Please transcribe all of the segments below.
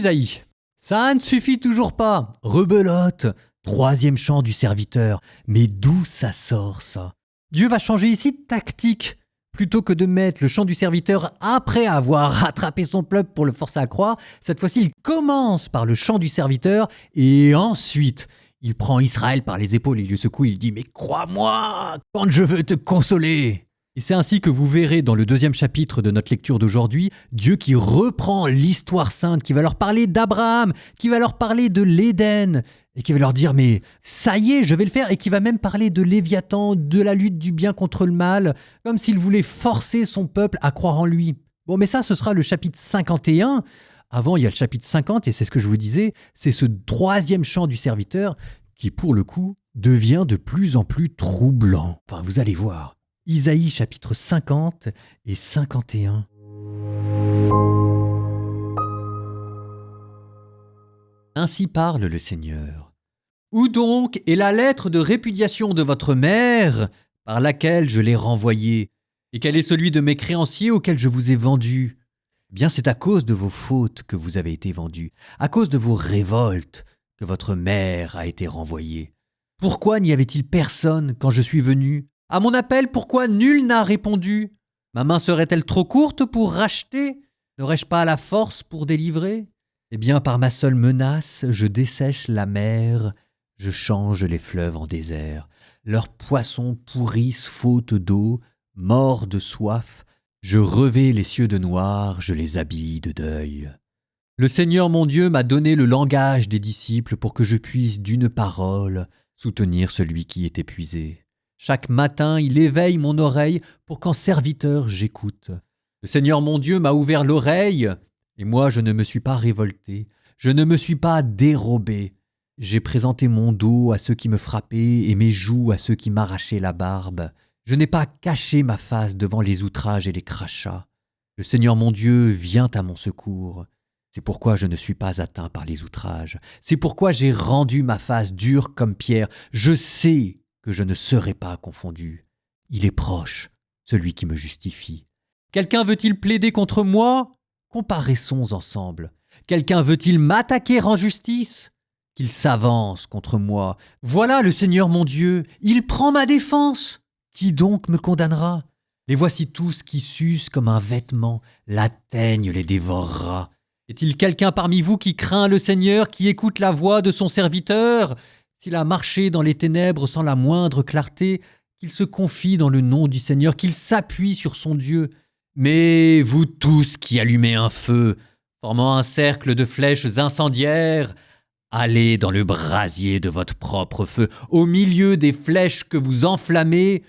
Isaïe. Ça ne suffit toujours pas. Rebelote. Troisième chant du serviteur. Mais d'où ça sort, ça? Dieu va changer ici de tactique. Plutôt que de mettre le chant du serviteur après avoir rattrapé son peuple pour le forcer à croire, cette fois-ci, il commence par le chant du serviteur et ensuite, il prend Israël par les épaules, il le secoue, il dit « Mais crois-moi quand je veux te consoler !» Et c'est ainsi que vous verrez dans le deuxième chapitre de notre lecture d'aujourd'hui, Dieu qui reprend l'histoire sainte, qui va leur parler d'Abraham, qui va leur parler de l'Éden, et qui va leur dire « Mais ça y est, je vais le faire !» et qui va même parler de Léviathan, de la lutte du bien contre le mal, comme s'il voulait forcer son peuple à croire en lui. Bon, mais ça, ce sera le chapitre 51. Avant, il y a le chapitre 50, et c'est ce que je vous disais, c'est ce troisième chant du serviteur qui, pour le coup, devient de plus en plus troublant. Enfin, vous allez voir. Isaïe chapitre 50 et 51. Ainsi parle le Seigneur. Où donc est la lettre de répudiation de votre mère par laquelle je l'ai renvoyée? Et quel est celui de mes créanciers auxquels je vous ai vendu? Bien, c'est à cause de vos fautes que vous avez été vendus, à cause de vos révoltes que votre mère a été renvoyée. Pourquoi n'y avait-il personne quand je suis venu? À mon appel, pourquoi nul n'a répondu? Ma main serait-elle trop courte pour racheter? N'aurais-je pas la force pour délivrer? Eh bien, par ma seule menace, je dessèche la mer, je change les fleuves en désert. Leurs poissons pourrissent faute d'eau, morts de soif. Je revais les cieux de noir, je les habille de deuil. Le Seigneur mon Dieu m'a donné le langage des disciples pour que je puisse d'une parole soutenir celui qui est épuisé. Chaque matin, il éveille mon oreille pour qu'en serviteur j'écoute. Le Seigneur mon Dieu m'a ouvert l'oreille, et moi je ne me suis pas révolté, je ne me suis pas dérobé. J'ai présenté mon dos à ceux qui me frappaient et mes joues à ceux qui m'arrachaient la barbe. Je n'ai pas caché ma face devant les outrages et les crachats. Le Seigneur mon Dieu vient à mon secours. C'est pourquoi je ne suis pas atteint par les outrages. C'est pourquoi j'ai rendu ma face dure comme pierre. Je sais que je ne serai pas confondu. Il est proche, celui qui me justifie. Quelqu'un veut-il plaider contre moi? Comparaissons ensemble. Quelqu'un veut-il m'attaquer en justice? Qu'il s'avance contre moi. Voilà le Seigneur mon Dieu, il prend ma défense. Qui donc me condamnera? Les voici tous qui s'usent comme un vêtement, la teigne les dévorera. Est-il quelqu'un parmi vous qui craint le Seigneur, qui écoute la voix de son serviteur? S'il a marché dans les ténèbres sans la moindre clarté, qu'il se confie dans le nom du Seigneur, qu'il s'appuie sur son Dieu. Mais vous tous qui allumez un feu, formant un cercle de flèches incendiaires, allez dans le brasier de votre propre feu, au milieu des flèches que vous enflammez.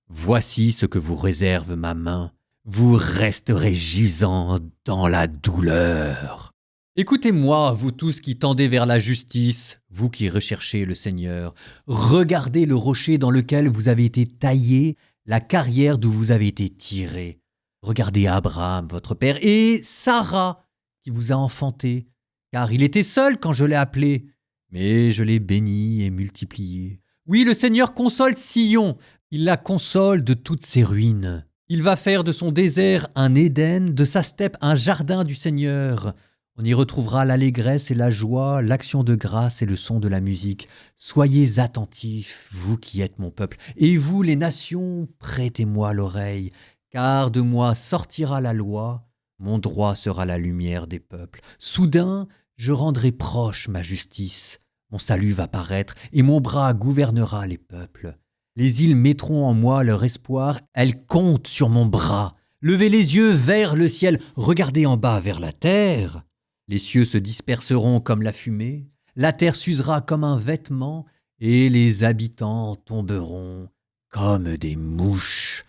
Voici ce que vous réserve ma main. Vous resterez gisant dans la douleur. Écoutez-moi, vous tous qui tendez vers la justice, vous qui recherchez le Seigneur. Regardez le rocher dans lequel vous avez été taillé, la carrière d'où vous avez été tiré. Regardez Abraham, votre père, et Sarah, qui vous a enfanté, car il était seul quand je l'ai appelé, mais je l'ai béni et multiplié. Oui, le Seigneur console Sion, il la console de toutes ses ruines. Il va faire de son désert un Éden, de sa steppe un jardin du Seigneur. On y retrouvera l'allégresse et la joie, l'action de grâce et le son de la musique. Soyez attentifs, vous qui êtes mon peuple, et vous les nations, prêtez-moi l'oreille, car de moi sortira la loi, mon droit sera la lumière des peuples. Soudain, je rendrai proche ma justice, mon salut va paraître, et mon bras gouvernera les peuples. Les îles mettront en moi leur espoir, elles comptent sur mon bras. Levez les yeux vers le ciel, regardez en bas vers la terre. Les cieux se disperseront comme la fumée, la terre s'usera comme un vêtement, et les habitants tomberont comme des mouches.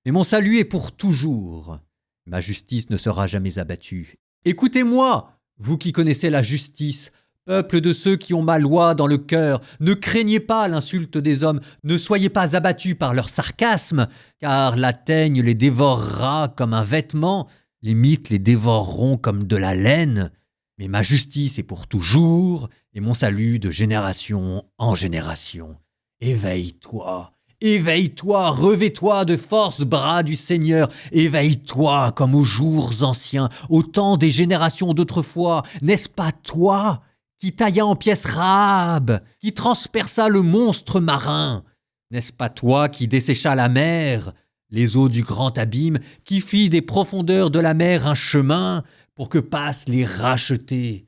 Mais mon salut est pour toujours, ma justice ne sera jamais abattue. Écoutez-moi, vous qui connaissez la justice, peuple de ceux qui ont ma loi dans le cœur, ne craignez pas l'insulte des hommes, ne soyez pas abattus par leur sarcasme, car la teigne les dévorera comme un vêtement, les mythes les dévoreront comme de la laine. Mais ma justice est pour toujours, et mon salut de génération en génération. Éveille-toi, Éveille-toi, revêt-toi de force, bras du Seigneur. Éveille-toi comme aux jours anciens, au temps des générations d'autrefois. N'est-ce pas toi qui tailla en pièces Rahab, qui transperça le monstre marin? N'est-ce pas toi qui dessécha la mer, les eaux du grand abîme, qui fit des profondeurs de la mer un chemin pour que passent les rachetés?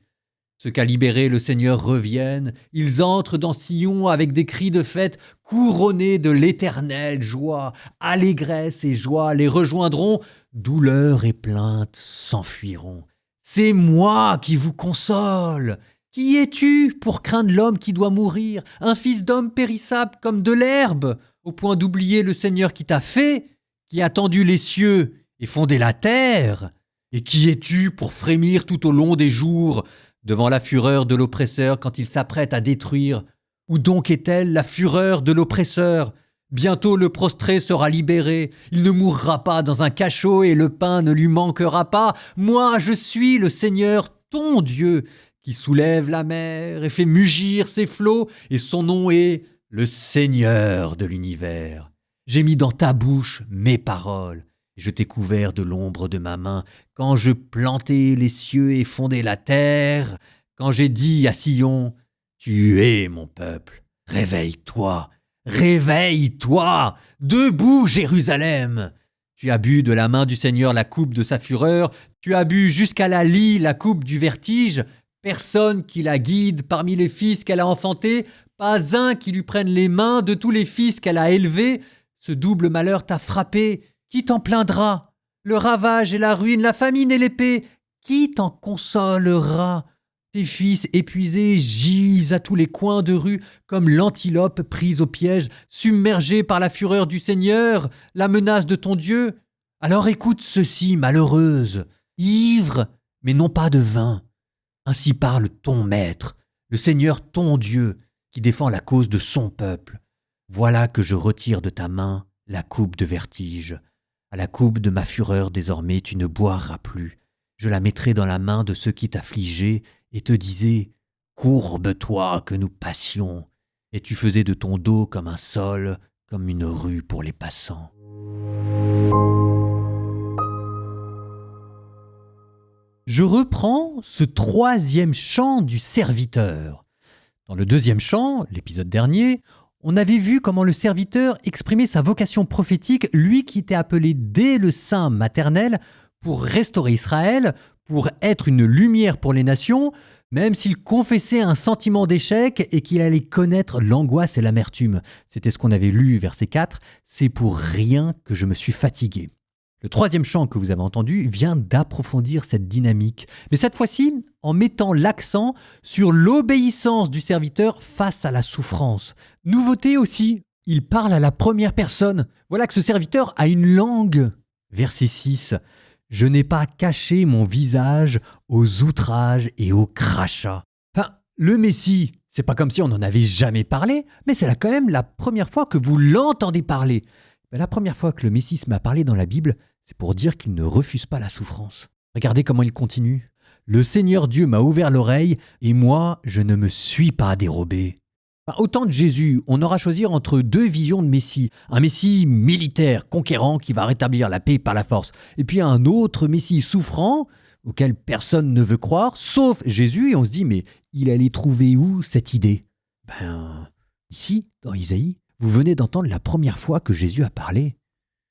Ceux qu'a libérés le Seigneur reviennent, ils entrent dans Sion avec des cris de fête, couronnés de l'éternelle joie. Allégresse et joie les rejoindront, douleur et plainte s'enfuiront. C'est moi qui vous console. Qui es-tu pour craindre l'homme qui doit mourir, un fils d'homme périssable comme de l'herbe, au point d'oublier le Seigneur qui t'a fait, qui a tendu les cieux et fondé la terre? Et qui es-tu pour frémir tout au long des jours, devant la fureur de l'oppresseur quand il s'apprête à détruire? Où donc est-elle la fureur de l'oppresseur? Bientôt le prostré sera libéré, il ne mourra pas dans un cachot et le pain ne lui manquera pas. Moi, je suis le Seigneur, ton Dieu, qui soulève la mer et fait mugir ses flots, et son nom est le Seigneur de l'univers. J'ai mis dans ta bouche mes paroles, et je t'ai couvert de l'ombre de ma main, quand je plantai les cieux et fondai la terre, quand j'ai dit à Sion, tu es mon peuple, réveille-toi, réveille-toi, debout Jérusalem. Tu as bu de la main du Seigneur la coupe de sa fureur, tu as bu jusqu'à la lie la coupe du vertige. Personne qui la guide parmi les fils qu'elle a enfantés, pas un qui lui prenne les mains de tous les fils qu'elle a élevés. Ce double malheur t'a frappé, qui t'en plaindra? Le ravage et la ruine, la famine et l'épée, qui t'en consolera? Tes fils épuisés gisent à tous les coins de rue, comme l'antilope prise au piège, submergée par la fureur du Seigneur, la menace de ton Dieu. Alors écoute ceci, malheureuse, ivre, mais non pas de vin. Ainsi parle ton maître, le Seigneur ton Dieu, qui défend la cause de son peuple. Voilà que je retire de ta main la coupe de vertige. À la coupe de ma fureur désormais tu ne boiras plus. Je la mettrai dans la main de ceux qui t'affligeaient et te disaient « Courbe-toi que nous passions ». Et tu faisais de ton dos comme un sol, comme une rue pour les passants. Je reprends ce troisième chant du serviteur. Dans le deuxième chant, l'épisode dernier, on avait vu comment le serviteur exprimait sa vocation prophétique, lui qui était appelé dès le sein maternel pour restaurer Israël, pour être une lumière pour les nations, même s'il confessait un sentiment d'échec et qu'il allait connaître l'angoisse et l'amertume. C'était ce qu'on avait lu, verset 4, « C'est pour rien que je me suis fatigué ». Le troisième chant que vous avez entendu vient d'approfondir cette dynamique, mais cette fois-ci en mettant l'accent sur l'obéissance du serviteur face à la souffrance. Nouveauté aussi, il parle à la première personne. Voilà que ce serviteur a une langue. Verset 6, « Je n'ai pas caché mon visage aux outrages et aux crachats. » Enfin, le Messie, c'est pas comme si on n'en avait jamais parlé, mais c'est là quand même la première fois que vous l'entendez parler. Mais la première fois que le Messie m'a parlé dans la Bible, c'est pour dire qu'il ne refuse pas la souffrance. Regardez comment il continue. « Le Seigneur Dieu m'a ouvert l'oreille et moi, je ne me suis pas dérobé. » Au temps de Jésus, on aura choisi entre deux visions de Messie. Un Messie militaire, conquérant, qui va rétablir la paix par la force. Et puis un autre Messie souffrant, auquel personne ne veut croire, sauf Jésus. Et on se dit, mais il allait trouver où cette idée? Ici, dans Isaïe, vous venez d'entendre la première fois que Jésus a parlé.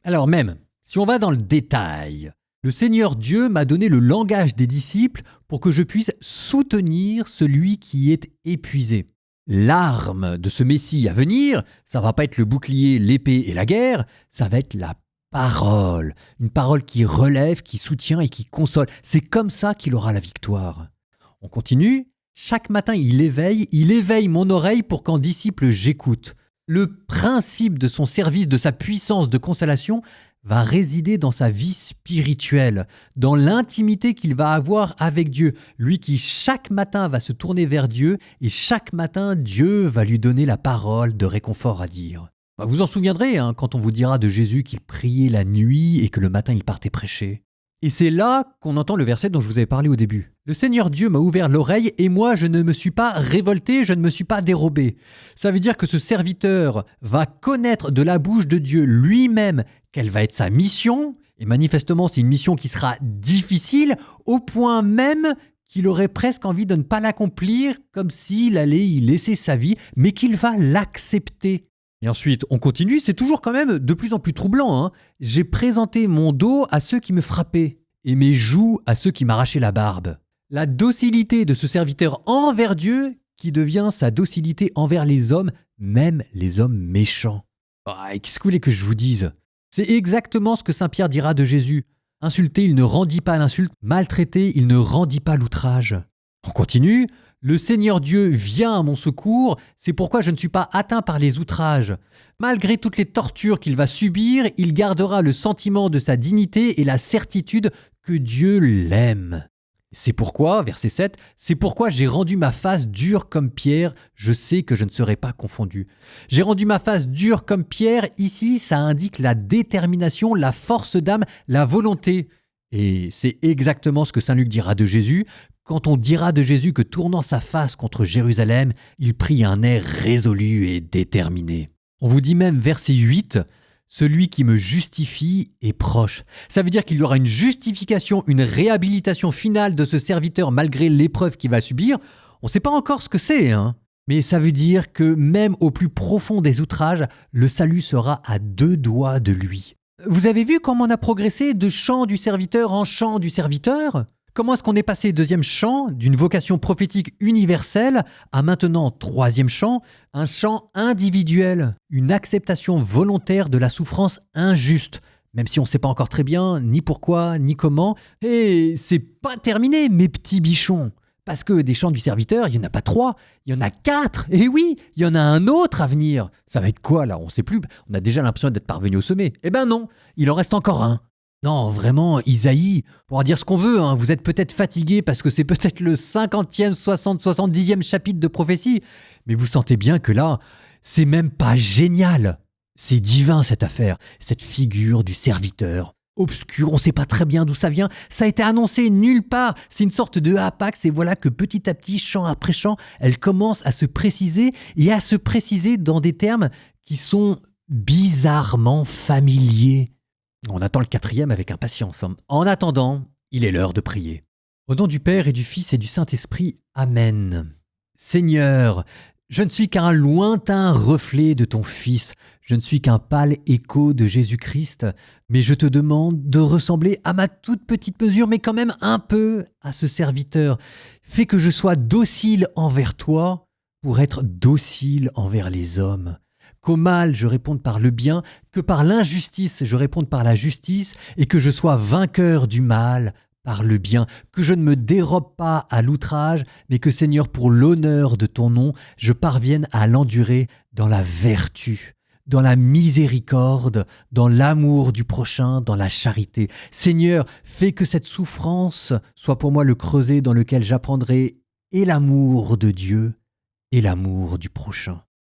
Alors même, si on va dans le détail, le Seigneur Dieu m'a donné le langage des disciples pour que je puisse soutenir celui qui est épuisé. L'arme de ce Messie à venir, ça va pas être le bouclier, l'épée et la guerre, ça va être la parole. Une parole qui relève, qui soutient et qui console. C'est comme ça qu'il aura la victoire. On continue. Chaque matin, il éveille mon oreille pour qu'en disciple j'écoute. Le principe de son service, de sa puissance de consolation, va résider dans sa vie spirituelle, dans l'intimité qu'il va avoir avec Dieu. Lui qui chaque matin va se tourner vers Dieu et chaque matin, Dieu va lui donner la parole de réconfort à dire. Vous en souviendrez quand on vous dira de Jésus qu'il priait la nuit et que le matin il partait prêcher. Et c'est là qu'on entend le verset dont je vous avais parlé au début. Le Seigneur Dieu m'a ouvert l'oreille et moi je ne me suis pas révolté, je ne me suis pas dérobé. Ça veut dire que ce serviteur va connaître de la bouche de Dieu lui-même quelle va être sa mission. Et manifestement c'est une mission qui sera difficile au point même qu'il aurait presque envie de ne pas l'accomplir comme s'il allait y laisser sa vie, mais qu'il va l'accepter. Et ensuite, on continue, c'est toujours quand même de plus en plus troublant. Hein. J'ai présenté mon dos à ceux qui me frappaient et mes joues à ceux qui m'arrachaient la barbe. La docilité de ce serviteur envers Dieu qui devient sa docilité envers les hommes, même les hommes méchants. Qu'est-ce que vous voulez que je vous dise ? C'est exactement ce que Saint Pierre dira de Jésus. Insulté, il ne rendit pas l'insulte. Maltraité, il ne rendit pas l'outrage. On continue. Le Seigneur Dieu vient à mon secours, c'est pourquoi je ne suis pas atteint par les outrages. Malgré toutes les tortures qu'il va subir, il gardera le sentiment de sa dignité et la certitude que Dieu l'aime. C'est pourquoi, verset 7, c'est pourquoi j'ai rendu ma face dure comme pierre, je sais que je ne serai pas confondu. J'ai rendu ma face dure comme pierre, ici ça indique la détermination, la force d'âme, la volonté. Et c'est exactement ce que Saint Luc dira de Jésus, quand on dira de Jésus que tournant sa face contre Jérusalem, il prit un air résolu et déterminé. On vous dit même, verset 8, « Celui qui me justifie est proche ». Ça veut dire qu'il y aura une justification, une réhabilitation finale de ce serviteur malgré l'épreuve qu'il va subir. On ne sait pas encore ce que c'est, hein. Mais ça veut dire que même au plus profond des outrages, le salut sera à 2 doigts de lui. Vous avez vu comment on a progressé de chant du serviteur en chant du serviteur ? Comment est-ce qu'on est passé 2e chant d'une vocation prophétique universelle à maintenant 3e chant, un chant individuel, une acceptation volontaire de la souffrance injuste, même si on ne sait pas encore très bien ni pourquoi ni comment. Et c'est pas terminé, mes petits bichons. Parce que des chants du serviteur, il n'y en a pas 3, il y en a 4. Et oui, il y en a un autre à venir. Ça va être quoi là ? On ne sait plus. On a déjà l'impression d'être parvenu au sommet. Eh ben non, il en reste encore un. Non, vraiment, Isaïe, on pourra dire ce qu'on veut, hein, vous êtes peut-être fatigué parce que c'est peut-être le 50e, 60, 70e chapitre de prophétie, mais vous sentez bien que là, c'est même pas génial. C'est divin cette affaire, cette figure du serviteur. Obscur, on ne sait pas très bien d'où ça vient, ça a été annoncé nulle part, c'est une sorte de hapax et voilà que petit à petit, chant après chant, elle commence à se préciser et à se préciser dans des termes qui sont bizarrement familiers. On attend le 4e avec impatience. En attendant, il est l'heure de prier. Au nom du Père et du Fils et du Saint-Esprit, Amen. Seigneur, je ne suis qu'un lointain reflet de ton Fils, je ne suis qu'un pâle écho de Jésus-Christ, mais je te demande de ressembler à ma toute petite mesure, mais quand même un peu à ce serviteur. Fais que je sois docile envers toi pour être docile envers les hommes. Qu'au mal je réponde par le bien, que par l'injustice je réponde par la justice, et que je sois vainqueur du mal par le bien, que je ne me dérobe pas à l'outrage, mais que Seigneur, pour l'honneur de ton nom, je parvienne à l'endurer dans la vertu, dans la miséricorde, dans l'amour du prochain, dans la charité. Seigneur, fais que cette souffrance soit pour moi le creuset dans lequel j'apprendrai et l'amour de Dieu et l'amour du prochain.